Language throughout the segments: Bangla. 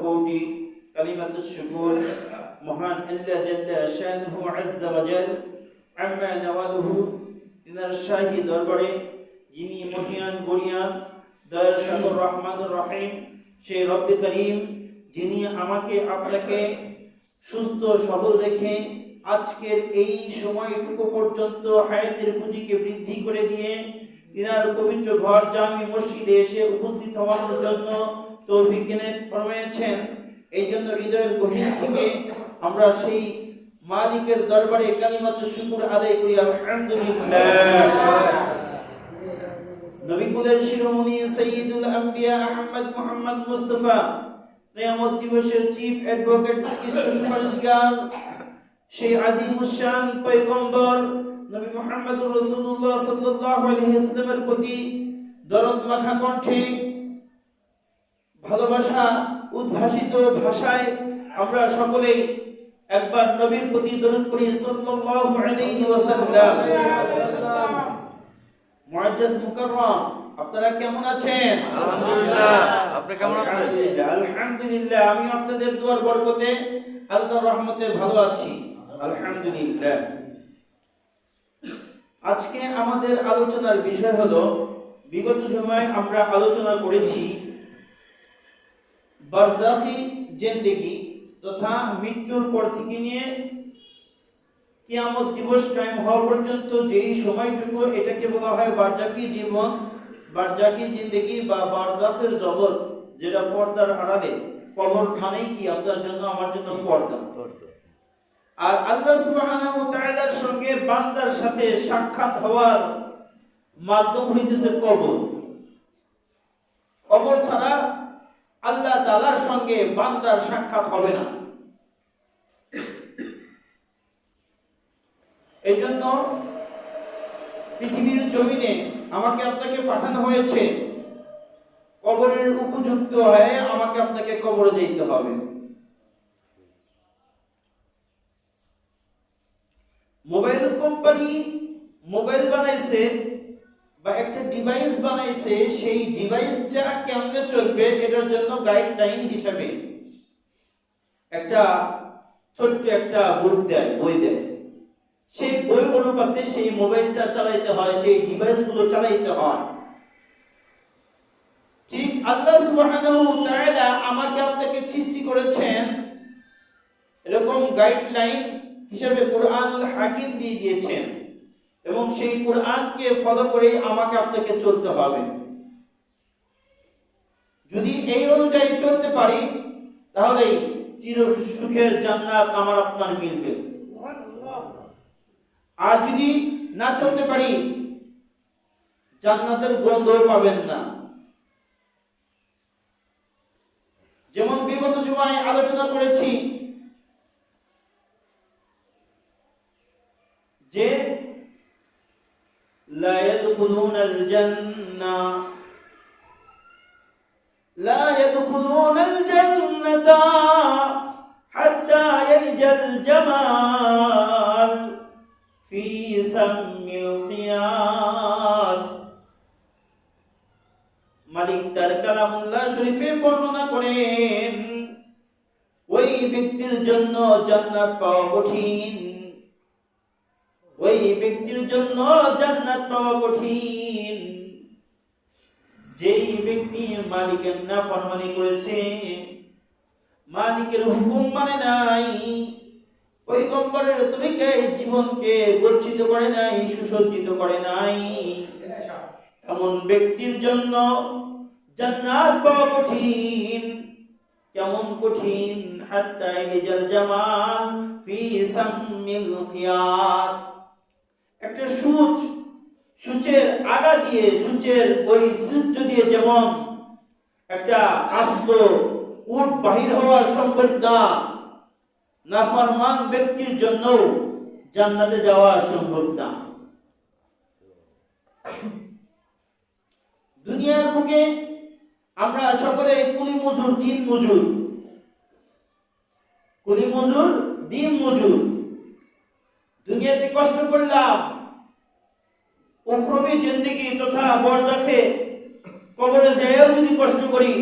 কোটি কালিমাতুশ শুকর মহান আল্লাহ জাল্লা শানুহু আযজা ওয়া জাল আম্মা নাওয়ালুহু তিনার শাহী দরবারে যিনি মহিয়ান গরিয়ান দয়ার সাগর রহমানুর রহিম সেই রব্বে করিম যিনি আমাকে আপনাকে সুস্থ সবল রেখে আজকের এই সময়টুকু পর্যন্ত হায়াতের পুঁজিকে বৃদ্ধি করে দিয়ে তিনার পবিত্র ঘর জামি মসজিদে এসে উপস্থিত হওয়ার জন্য তৌফিক এনে ফরমায়েছেন। এই জন্য হৃদয়ের গভীর থেকে আমরা সেই মালিকের দরবারে কালিমাতুশ শুকর আদায় করি আলহামদুলিল্লাহ। নবী কুলের শিরোমণি সাইয়্যিদুল আম্বিয়া আহমদ মুহাম্মদ মুস্তাফা কিয়ামত দিবসের চিফ অ্যাডভোকেট কৃষ্ণ সুপারিশগার সেই আজিমুশ শান পয়গম্বর নবী মুহাম্মদুর রাসূলুল্লাহ সাল্লাল্লাহু আলাইহি ওয়াসাল্লামের প্রতি দরদ মাখা কণ্ঠে ভালোবাসা উদ্ভাসিত ভাষায় আমরা সকলেই একবার নবীর প্রতি দরুদ পড়ি সাল্লাল্লাহু আলাইহি ওয়াসাল্লাম। মুআজ্জাজ মুকাররম, আপনারা কেমন আছেন? আলহামদুলিল্লাহ। আপনি কেমন আছেন? আলহামদুলিল্লাহ। আমি আপনাদের দোয়ার বরকতে আল্লাহর রহমতে ভালো আছি আলহামদুলিল্লাহ। আজকে আমাদের আলোচনার বিষয় হলো, বিগত জুমায় আমরা আলোচনা করেছি বারজাখি জিন্দেগি তথা মৃত্যুর পর থেকে নিয়ে কিয়ামত দিবস টাইম হওয়া পর্যন্ত যেই সময়টুকু এটাকে বলা হয় বারজাখি জীবন, বারজাখি জিন্দেগি বা বারজাখের জগৎ, যেটা পর্দার আড়ালে। কবর খানেই কি আপনার জন্য আমার জন্য পর্দা। আর আল্লাহ সুবহানাহু ওয়া তাআলার সঙ্গে বান্দার সাথে সাক্ষাৎ হওয়ার মাধ্যম হইতেছে কবর। কবর ছাড়া আল্লাহ তাআলার সঙ্গে বান্দার সাক্ষাৎ হবে না। এই জন্য পৃথিবীর জমিনে আমাকে আপনাকে পাঠানো হয়েছে, কবরের উপযুক্ত হয়ে আমাকে আপনাকে কবরে যেতে হবে। মোবাইল কোম্পানি মোবাইল বানাইছে বা একটা ডিভাইস বানাইছে, সেই ডিভাইসটা কেমনে চলবে এটার জন্য গাইডলাইন হিসাবে একটা ছোট্ট একটা বই দেয়। সেই বই অনুপাতে সেই মোবাইলটা চালাইতে হয়, সেই ডিভাইসগুলো চালাইতে হয়। ঠিক আল্লাহ সুবহানাহু ওয়া তাআলা আমাকে আপনাকে সৃষ্টি করেছেন, এরকম গাইডলাইন হিসেবে কোরআনুল হাকিম দিয়ে দিয়েছেন, এবং সেই কোরআনকে ফলো করে আমাকে আপনাকে চলতে হবে। যদি এই অনুযায়ী চলতে পারি তাহলে চির সুখের জান্নাত আমার আপনার মিলবে। আর যদি না চলতে পারি জান্নাতের গন্ধও পাবেন না। যেমন বিগত জুমায় আলোচনা করেছি যে লা ইয়াদখুলুনাল জান্নাতা হাত্তা ইয়ালজাল জামাল ফি সামিল কিয়াত। মালিক তার কালামুল্লাহ শরীফে বর্ণনা করেন, ওই ব্যক্তির জন্য জান্নাত পাওয়া কঠিন, ওই ব্যক্তির জন্য জান্নাত পাওয়া কঠিন যেই ব্যক্তি মালিকের নাফরমানি করেছে, মালিকের হুকুম মানে নাই, পয়গম্বরের তরিকায় জীবনকে গচ্ছিত করে নাই, সুসজ্জিত করে নাই, এমন ব্যক্তির জন্য জান্নাত পাওয়া কঠিন। কেমন কঠিন? হাত্তা ইয়ালজাল জামাল ফি সামিল খিয়াত। একটা সূচের আগা দিয়ে, সূচের ওই সূচ দিয়ে যেমন একটা আস্ত উট বাহির হওয়া সম্ভব না, নাফরমান ব্যক্তির জন্য জান্নাতে যাওয়া সম্ভব না। দুনিয়ার বুকে আমরা সকলে কুলি মজুর, দিন মজুর, কুলি মজুর, দিন মজুর। দুনিয়াতে কষ্ট করলাম, উখরবি জিন্দেগি তথা বরজাখে কবরে যেও যদি কষ্ট করি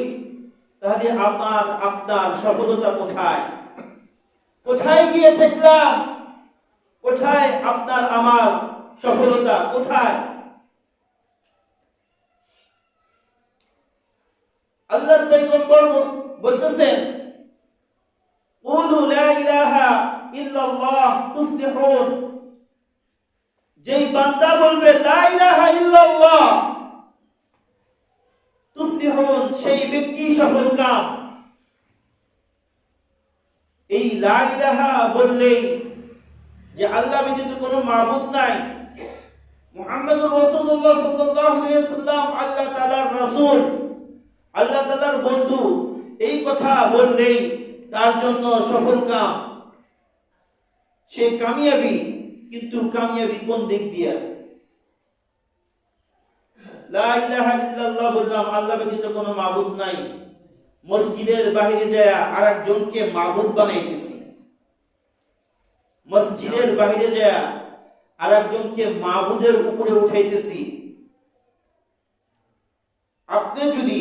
তাহলে আপনার সফলতা কোথায়? কোথায় গিয়ে ঠেকলাম? কোথায় আপনার আমার সফলতা কোথায়? আল্লাহর পয়গম্বর বলতেছেন, কুলু লা ইলাহা ইল্লাল্লাহ তুফলিহুন। যেই বান্দা বলবে লা ইলাহা ইল্লাল্লাহ তুফলিহুন, সেই ব্যক্তি সফলকাম। এই লা ইলাহা বললেই যে আল্লাহ ব্যতীত কোনো মাবুদ নাই, মুহাম্মদুর রাসূলুল্লাহ সাল্লাল্লাহু আলাইহি ওয়াসাল্লাম আল্লাহ তাআলার রাসূল, আল্লাহ তাআলার বন্ধু, এই কথা বললেই তার জন্য সফল কাম, সে কামিয়াবি। কিন্তু কামিয়াবি কোন দিক দিয়ে? লা ইলাহা ইল্লাল্লাহ বললাম, আল্লাহ ব্যতীত কোনো মাবুদ নাই, মসজিদের বাইরে যায় আরেকজনকে মাবুদ বানাইতেছি। মসজিদের বাইরে যায় আরেকজনকে মাবুদের উপরে উঠাইতেছি। আপনি যদি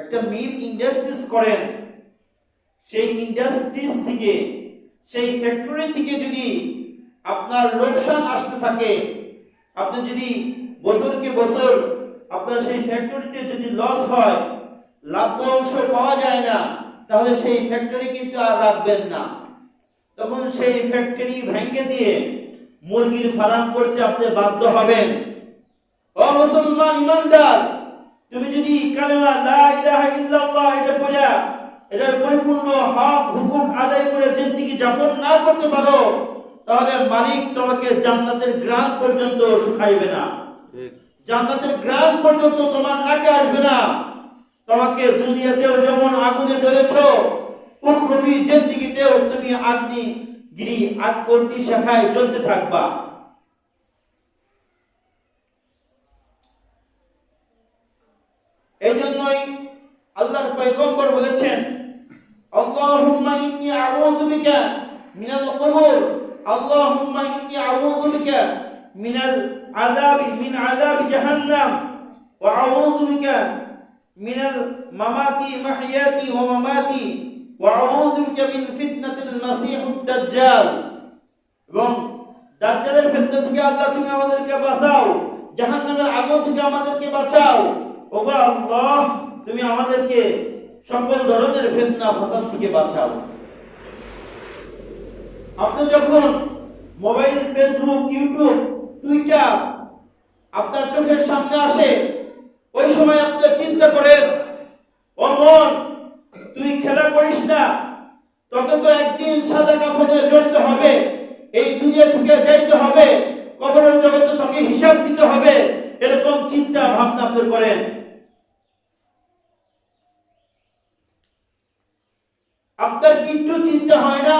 একটা মিল ইন্ডাস্ট্রিজ করেন, সেই ইন্ডাস্ট্রিজ থেকে, সেই ফ্যাক্টরি থেকে যদি আপনার লোকসান আসতে থাকে, আপনি যদি বছরকে বছর আপনার সেই ফ্যাক্টরিতে যদি লস হয়, লাভ অংশ পাওয়া যায় না, তাহলে সেই ফ্যাক্টরি কিন্তু আর রাখবেন না। তখন সেই ফ্যাক্টরি ভেঙে দিয়ে মুরগির ফার্ম করতে আপনি বাধ্য হবেন। ও মুসলমান ইমানদার, তুমি যদি কালেমা লা ইলাহা ইল্লাল্লাহ এটা পড়া, এটার পরিপূর্ণ হক হুকুম আদায় করে জিন্দেগি যাপন না করতে পারো, তাহলে মালিক তোমাকে জান্নাতের গ্রাম পর্যন্ত শুকাইবে না, জান্নাতের গ্রাম পর্যন্ত তোমার নাকে আসবে না। তোমাকে দুনিয়াতেও যেমন আগুনে জ্বলেছো, উখরবি জিন্দেগিতেও তুমি অগ্নি শাখায় জ্বলতে থাকবা। এই জন্যই আল্লাহর পয়গম্বর বলেছেন, আল্লাহুম্মা ইন্নী আউযু বিকা মিনাল কুবুর, আল্লাহুম্মা ইন্নী আউযু বিকা মিন আযাবি জাহান্নাম, ওয়া আউযু বিকা মিনাল মামাতি মাহইয়াতি ওয়া মামাতি, ওয়া আউযু বিকা মিন ফিতনাতিল মাসিহুদ দাজ্জাল। এবং দাজ্জালের ফিতনা থেকে আল্লাহ তুমি আমাদেরকে বাঁচাও, জাহান্নামের আগুন থেকে আমাদেরকে বাঁচাও। ওগো আল্লাহ, তুমি আমাদেরকে সকল ধরনের ফিতনা ফাসাদ থেকে বাঁচাও। আপনি যখন মোবাইল, ফেসবুক, ইউটিউব, টুইটার আপনার চোখের সামনে আসে, ওই সময় আপনি চিন্তা করেন, ও মন, তুই খেলা করিস না, তোকে তো একদিন সাদা কাফনে জ্বলতে হবে, এই দুনিয়া থেকে যাইতে হবে, কবরের জগতে তোকে হিসাব দিতে হবে। এরকম চিন্তা ভাবনা আপনি করেন। আপনার কিন্তু চিন্তা হয় না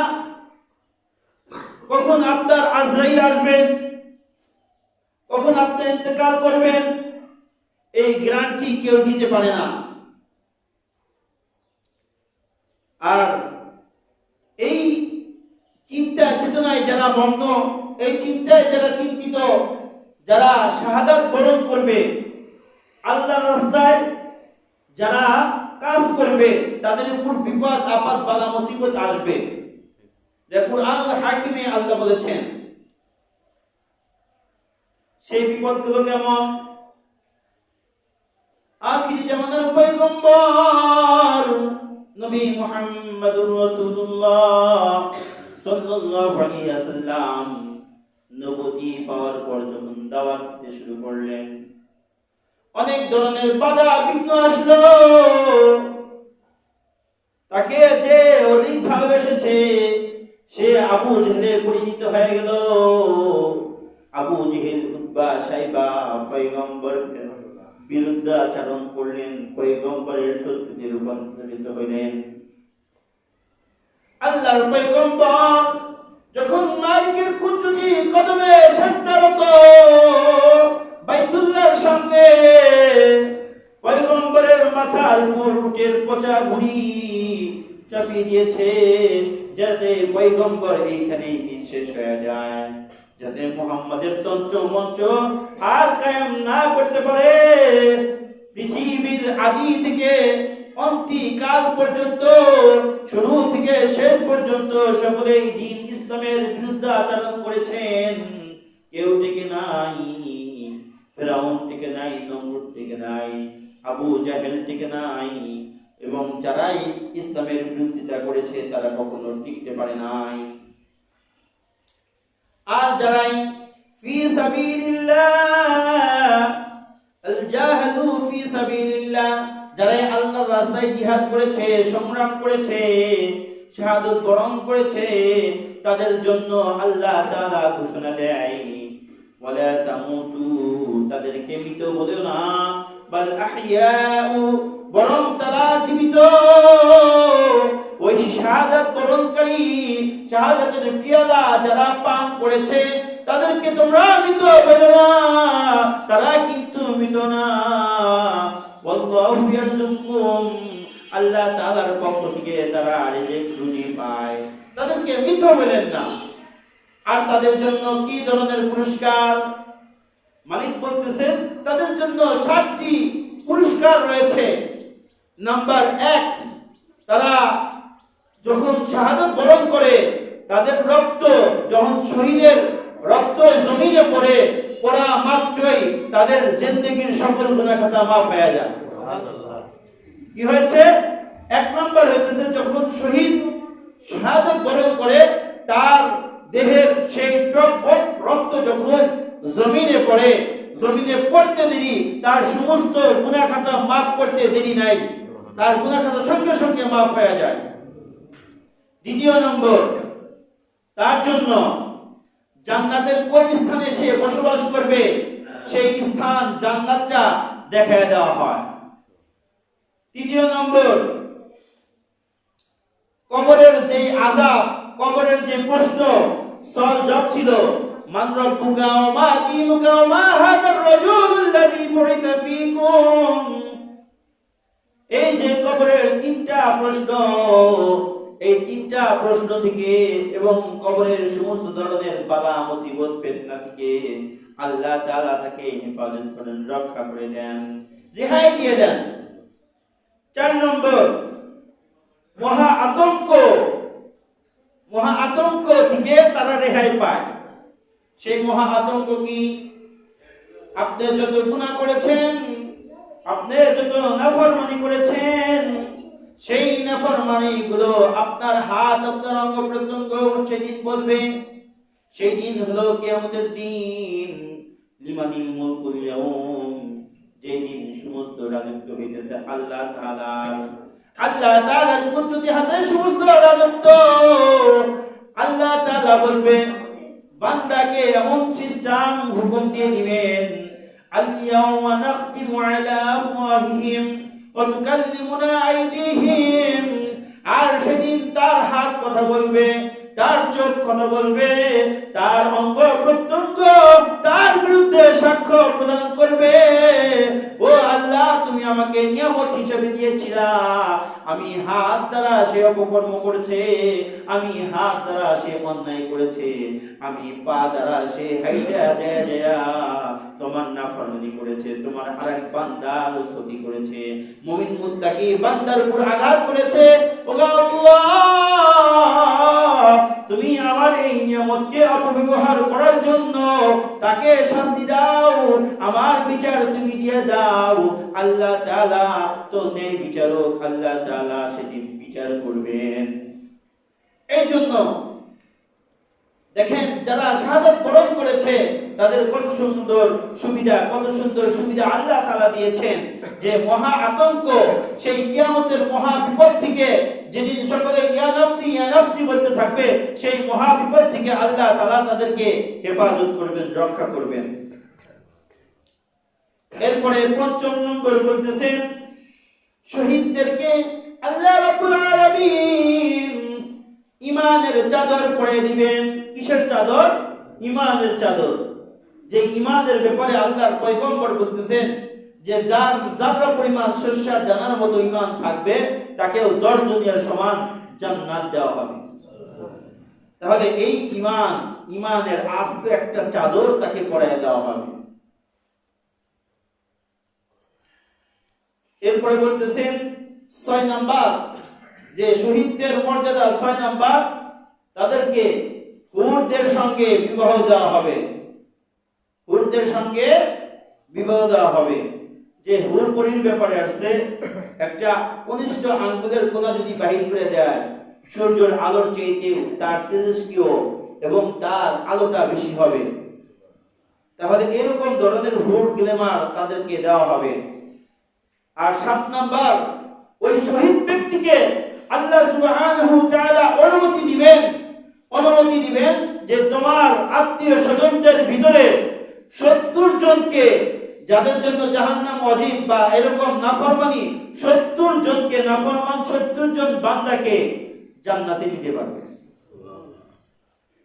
কখন আপনার আজরাইল আসবেন, কখন আপনি ইন্তেকাল করবেন? এই গ্যারান্টি কেউ দিতে পারে না। আর এই চিন্তা চেতনায় যারা মগ্ন, এই চিন্তায় যারা চিন্তিত, যারা শাহাদাত বরণ করবে, আল্লাহর রাস্তায় যারা কাজ করবে, তাদের উপর বিপদ আপদ বালা মুসিবত আসবে। কুরআনুল হাকিমে আল্লাহ বলেছেন, সেই বিপদগুলো কেমন? আখিরি জামানার পয়গম্বর নবী মুহাম্মদুর রাসূলুল্লাহ সাল্লাল্লাহু আলাইহি ওয়াসাল্লাম নবুয়তি পাওয়ার পর যখন দাওয়াত দিতে শুরু করলেন, অনেক ধরনের বাধা বিঘ্ন আসলো। তাকে যে অধিক ভালোবেসেছে, সে আবু জেহেলে পরিণত হয়ে গেল। আবু জেহেল, উতবা, সাইবা পয়গম্বরের বিরুদ্ধে আচরণ করলেন, পয়গম্বরের শত্রুতে রূপান্তরিত হইলেন। আল্লাহর পয়গম্বর যখন মালিকের কুদরতি কদমে সিজদারত বাইতুল্লাহর সামনে, পয়গম্বরের মাথার উপর উটের পচা ভুঁড়ি চাপিয়ে দিয়েছে, যাতে পয়গম্বর এইখানেই নিঃশেষ হয়ে যায়, যাতে মুহাম্মাদের তন্ত্র মন্ত্র আর কায়েম না করতে পারে। পৃথিবীর আদি থেকে অন্তিকাল পর্যন্ত, শুরু থেকে শেষ পর্যন্ত সকলেই দ্বীন ইসলামের বিরুদ্ধে আচরণ করেছেন। কেউ টিকে নাই, ফেরাউন টিকে নাই, নমরুদ টিকে নাই, আবু জাহেল টিকে নাই, এবং যারাই ইসলামের বিরোধিতা করেছে তারা কখনো টিকতে পারে নাই। আর যারাই ফি সাবিলিল্লাহ আল-জাহাদু ফি সাবিলিল্লাহ, যারাই আল্লাহর রাস্তায় জিহাদ করেছে, সংগ্রাম করেছে, শাহাদাত বরণ করেছে, তাদের জন্য আল্লাহ তাআলা ঘোষণা দেয় ওয়ালা তামুতু, তাদেরকে মৃত বলেও না, বাল আহইয়াউ, বরং তারা জীবিত। ওই শাহাদাত বরণকারী, শাহাদাতের পিয়ালা যারা পান করেছে তাদেরকে তোমরা মৃত বলো না, তারা কিন্তু মৃত না। ওয়াল্লাহু ইয়ারযুকুম, আল্লাহ তাআলার পক্ষ থেকে তারা রিজিক রুজি পায়, তাদেরকে মৃত বলেন না। আর তাদের জন্য কি ধরনের পুরস্কার? মালিক বলতেছেন তাদের জন্য 7টি পুরস্কার রয়েছে। নাম্বার 1, তারা যখন শাহাদাত বরণ করে তাদের রক্ত, যখন শহীদের রক্ত জমিনে পড়ে, পড়া মাত্রই তাদের জিন্দেগীর সকল গুনাহ খাতা মাফ হয়ে যায়। কি হয়েছে? 1 নম্বর হইতেছে যখন শহীদ শাহাদাত বরণ করে তার দেহের সেই টকবক রক্ত যখন জমিনে পড়ে, জমিনে পড়তে দেরি, তার সমস্ত গুনাহ খাতা মাফ করতে দেরি নাই, তার গুনাহ খাতা সঙ্গে সঙ্গে মাফ হয়ে যায়। 2 নম্বর, তার জন্য জান্নাতের কোন স্থানে সে বসবাস করবে সেই স্থান জান্নাতটা দেখায় দেওয়া হয়। 3 নম্বর, কবরের যে আযাব, কবরের যে প্রশ্ন সওয়াল জবাব ছিল, মান রাব্বুকা ওয়া মা দীনুকা ওয়া মা হাযার রাজুলুল্লাযী বুইসা ফীকুম, এই যে কবরের 3টা প্রশ্ন, এই 3টা প্রশ্ন থেকে এবং কবরের সমস্ত ধরনের বালা মুসিবত ফিতনা থেকে আল্লাহ তাআলা তাকে হেফাজত করেন, রক্ষা করে দেন, রেহাই দিয়ে দেন। 4 নম্বর, মহা আতঙ্ক থেকে তারা রেহাই পায়। সেই মহা আতঙ্ক কি? আপনি যত গুনাহ করেছেন, আপনি যত নাফরমানি করেছেন, সেই নাফরমানি গুলো আপনার হাত, আপনার অঙ্গ প্রত্যঙ্গ সেদিন বলবে। সেই দিন হলো কিয়ামতের দিন। লিমানিল মুলকুল ইয়াউম, যেই দিন সমস্ত রাজত্ব হইতেছে আল্লাহ তাআলার। আল্লাহ তাআলার কুদরতি হাতে সমস্ত রাজত্ব। আল্লাহ তাআলা বলবে বান্দাকে এমন সিস্টেম হুকুম দিয়ে দিবেন, আল-ইয়াওমা নাখতিমু আলা আফওয়াহিহিম ওয়া তুকাল্লিমুনা আইদিহিম, আর সেদিন তার হাত কথা বলবে, তার চোখ কথা বলবে, তার অঙ্গ প্রত্যঙ্গ তার বিরুদ্ধে সাক্ষ্য প্রদান করবে। ও আল্লাহ, তুমি আমাকে নিয়ামত হিসেবে দিয়েছিলা, আমি হাত দ্বারা সে অপকর্ম করেছে, আমি হাত দ্বারা সে অন্যায় করেছে, আমি পা দ্বারা সে হাইটা যায় তোমার নাফরমানি করেছে, তোমার আরেক বান্দার ক্ষতি করেছে, মুমিন মুত্তাকি বান্দার উপর আঘাত করেছে। ও আল্লাহ, তুমি আমার এই নিয়ামতকে অপব্যবহার করার জন্য তাকে শাস্তি দাও, আমার বিচার তুমি দিয়ে দাও। আল্লাহ তাআলা তো ন্যায় বিচারক, আল্লাহ তাআলা সেদিন বিচার করবেন। এই জন্য দেখেন যারা শাহাদাত বরণ করেছে তাদের কত সুন্দর সুবিধা আল্লাহ তাআলা দিয়েছেন, যে মহা আতঙ্ক, সেই কিয়ামতের মহা বিপদ থেকে যেদিন সকলে ইয়া নাফসি বলতে থাকবে, সেই মহা বিপদ থেকে আল্লাহ তাআলা তাদেরকে হেফাজত করবেন, রক্ষা করবেন। এরপরে 5 নম্বর বলতেছেন শহীদদেরকে আল্লাহ রাব্বুল আলামিন ঈমানের চাদর পরিয়ে দিবেন। কিসের চাদর? ঈমানের চাদর। যে ঈমানের ব্যাপারে আল্লাহর পয়গম্বর বলতেছেন যে যার যারা পরিমাণ শস্যের দানার মতো ঈমান থাকবে তাকেও 10 দুনিয়ার সমান জান্নাত দেওয়া হবে। তাহলে এই ঈমানের আস্ত একটা চাদর তাকে পরিয়ে দেওয়া হবে। এরপরে বলতেছেন 6 নাম্বার, যে শহীদদের মর্যাদা 6 নাম্বার, তাদেরকে হুরদের সঙ্গে বিবাহ দেওয়া হবে। হুরদের সঙ্গে বিবাহ দেওয়া হবে। যে হুর পরীর ব্যাপারে আসছে, একটা কনিষ্ঠ আঙ্গুলের কোনা যদি বাহির করে দেয়, সূর্যের আলোর চাইতেও তার তেজস্ক্রিয় এবং তার আলোটা বেশি হবে। তাহলে এরকম ধরনের হুর গ্ল্যামার তাদেরকে দেওয়া হবে। আর 7 নাম্বার, ওই শহীদ ব্যক্তিকে আল্লাহ সুবহানাহু ওয়া তাআলা অনুমতি দিবেন যে তোমার আত্মীয় স্বজনদের ভিতরে 70 জনকে, যাদের জন্য জাহান্নাম ওয়াজিব বা এরকম নাফরমানি, 70 জনকে, নাফরমান 70 জন বান্দাকে জান্নাতে নিতে পারবে।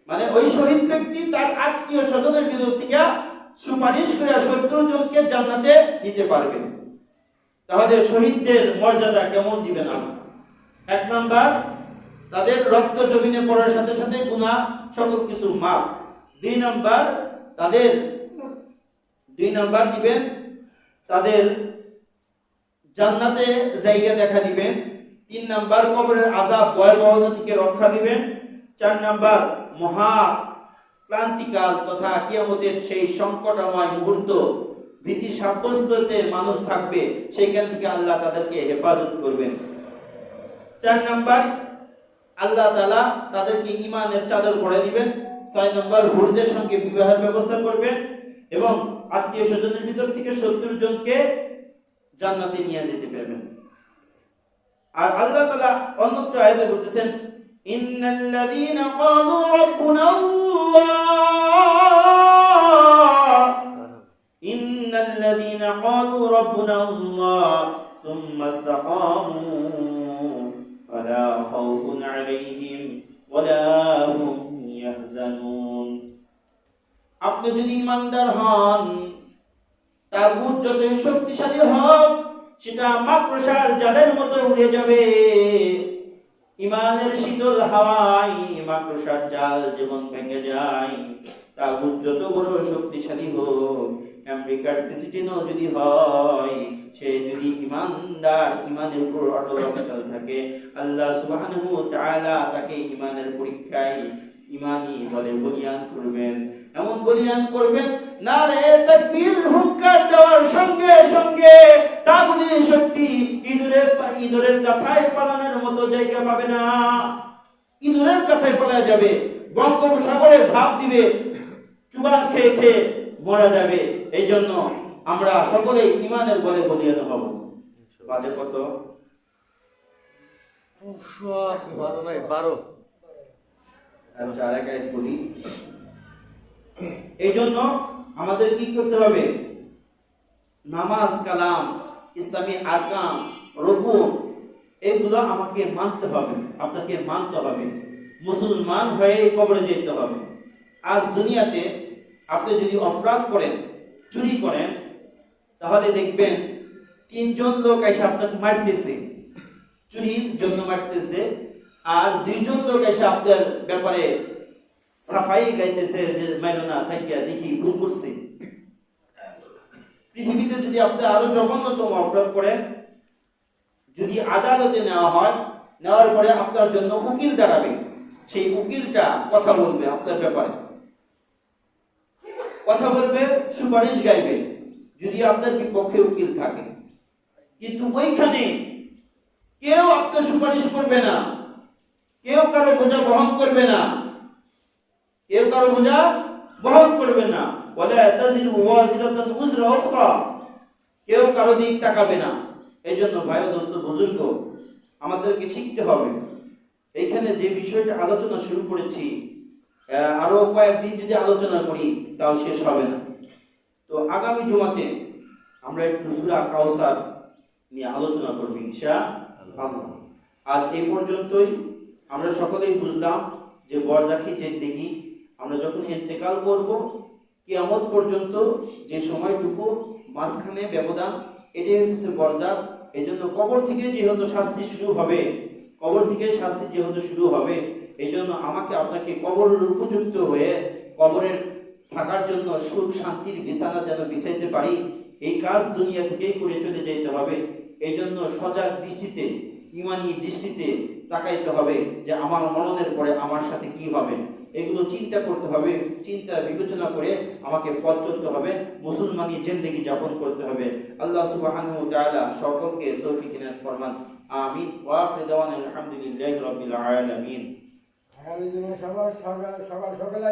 মানে ওই শহীদ ব্যক্তি তার আত্মীয় স্বজনের ভিতর থেকে সুপারিশ করে 70 জনকে জান্নাতে নিতে পারবে। তাহলে শহীদদের মর্যাদা কেমন দিবেন আমরা? 1 নাম্বার, তাদের রক্ত জমিনে পড়ার সাথে সাথে গুনাহ সকল কিছু মাফ। 2 নাম্বার, তাদের 2 নাম্বার দিবেন, তাদের জান্নাতে জায়গা দেখা দিবেন। 3 নাম্বার, কবরের আযাব ভয়াবহতা থেকে রক্ষা দিবেন। 4 নাম্বার, মহা ক্লান্তিকাল তথা কিয়ামতের সেই সংকটময় মুহূর্ত, ভীতি সাব্যস্ততে মানুষ থাকবে, সেইখান থেকে আল্লাহ তাদেরকে হেফাজত করবেন। 4 নাম্বার, আল্লাহ তাআলা তাদেরকে ঈমানের চাদর পরে দিবেন। 6 নাম্বার, হুরদের সঙ্গে বিবাহের ব্যবস্থা করবেন এবং আত্মীয় স্বজনের ভিতর থেকে 70 জনকে জান্নাতে নিয়ে যেতে পারবেন। আর আল্লাহ তাআলা অন্যত্র আয়াতে বলতেছেন, ইন্নাল্লাযীনা ক্বালু রাব্বুনা আল্লাহ, ইন্নাল্লাযীনা ক্বালু রাব্বুনা আল্লাহ সুম্মা ইসতাকামু ফালা খাউফুন আলাইহিম ওয়ালা হুম ইয়াহজানুন। আপনি যদি ঈমানদার হন, তাগুত যতই শক্তিশালী হোক, সেটা মাকড়সার জালের মতো উড়ে যাবে। ঈমানের শীতল হাওয়ায় মাকড়সার জাল যেমন ভেঙে যায়, তাগুত যত বড় শক্তিশালী হোক, আমেরিকার প্রেসিডেন্টও যদি হয়, সে যদি ঈমানদার, ঈমানের উপর অটল অচল থাকে, আল্লাহ সুবহানাহু ওয়া তাআলা তাকে ঈমানের পরীক্ষায় ঈমানি বলে বলিয়ান করবেন। এমন বলিয়ান করবেন, নারে তাকবীর হুঙ্কার দেওয়ার সঙ্গে সঙ্গে তাগুতি শক্তি ইঁদুরের গাথায় পালানোর মতো জায়গা পাবে না। ইঁদুরের গাথায় পালা যাবে, বঙ্গোপসাগরে ঝাঁপ দিবে, চুবান খেয়ে খেয়ে মরা যাবে। এই জন্য আমরা সকলেই ঈমানের বলে বলিয়ান হব। বাজে কত? 12 বলি। এই জন্য আমাদের কি করতে হবে? নামাজ, কালাম, ইসলামী আরকান, রুকু, এগুলো আমাকে মানতে হবে, আপনাকে মানতে হবে। মুসলমান হয়ে কবরে যেতে হবে। আজ দুনিয়াতে আপনি যদি অপরাধ করেন, চুরি করেন, তাহলে দেখবেন 3 জন লোক এসে আপনাকে মারতেছে, চুরির জন্য মারতেছে, আর 2 জন লোক এসে আপনার ব্যাপারে সাফাই গাইতেছে যে মাইরো না, থাকিয়া দেখি ভুল করছে। পৃথিবীতে যদি আপনি আরো জঘন্যতম অপরাধ করেন, যদি আদালতে নেওয়া হয়, নেওয়ার পরে আপনার জন্য উকিল দাঁড়াবে, সেই উকিলটা কথা বলবে আপনার ব্যাপারে, কথা বলবে, সুপারিশ গাইবে যদি আপনার বিপক্ষে উকিল থাকে। কিন্তু ওইখানে কেউ আপনার সুপারিশ করবে না, কেউ কারো বোঝা বহন করবে না, কেউ কারো বোঝা বহন করবে না। ওয়ালা তাজিরু ওয়াজিরাতুন উযরা উখরা, কেউ কারো দিক তাকাবে না। এই জন্য ভাই ও দোস্ত বুজুর্গ, আমাদেরকে শিখতে হবে। এইখানে যে বিষয়টা আলোচনা শুরু করেছি, আরো কয়েকদিন যদি আলোচনা করি তাও শেষ হবে না। তো আগামী জুমাতে আমরা একটু সূরা কাউসার নিয়ে আলোচনা করব ইনশাআল্লাহ। আজ এই পর্যন্তই। আমরা সকলেই বুঝলাম যে বরযাখী জিন্দেগি, আমরা যখন ইন্তেকাল করব, কিয়ামত পর্যন্ত যে সময়টুকু মাঝখানে ব্যবধান, এটাই হচ্ছে বরযাত। এই জন্য কবর থেকে যেহেতু শাস্তি শুরু হবে, কবর থেকে শাস্তি যেহেতু শুরু হবে, এই জন্য আমাকে আপনাকে কবরের উপযুক্ত হয়ে কবরের থাকার জন্য সুখ শান্তির বিছানা যেন বিছাইতে পারি, এই কাজ দুনিয়া থেকেই করে চলে যেতে হবে। এই জন্য সজাগ দৃষ্টিতে, ইমানি দৃষ্টিতে তাকাইতে হবে যে আমার মরণের পরে আমার সাথে কি হবে। এগুলো চিন্তা করতে হবে, চিন্তা বিবেচনা করে আমাকে পথ চলতে হবে, মুসলমানি জিন্দেগি যাপন করতে হবে। আল্লাহ সুবহানাহু ওয়া তাআলা সকলকে তৌফিক ইনায়াত ফরমান। আমিন। ওয়া আখিরু দাওয়ানা আলহামদুলিল্লাহি রাব্বিল আলামিন। আগামী দিনে সবার সকাল সকাল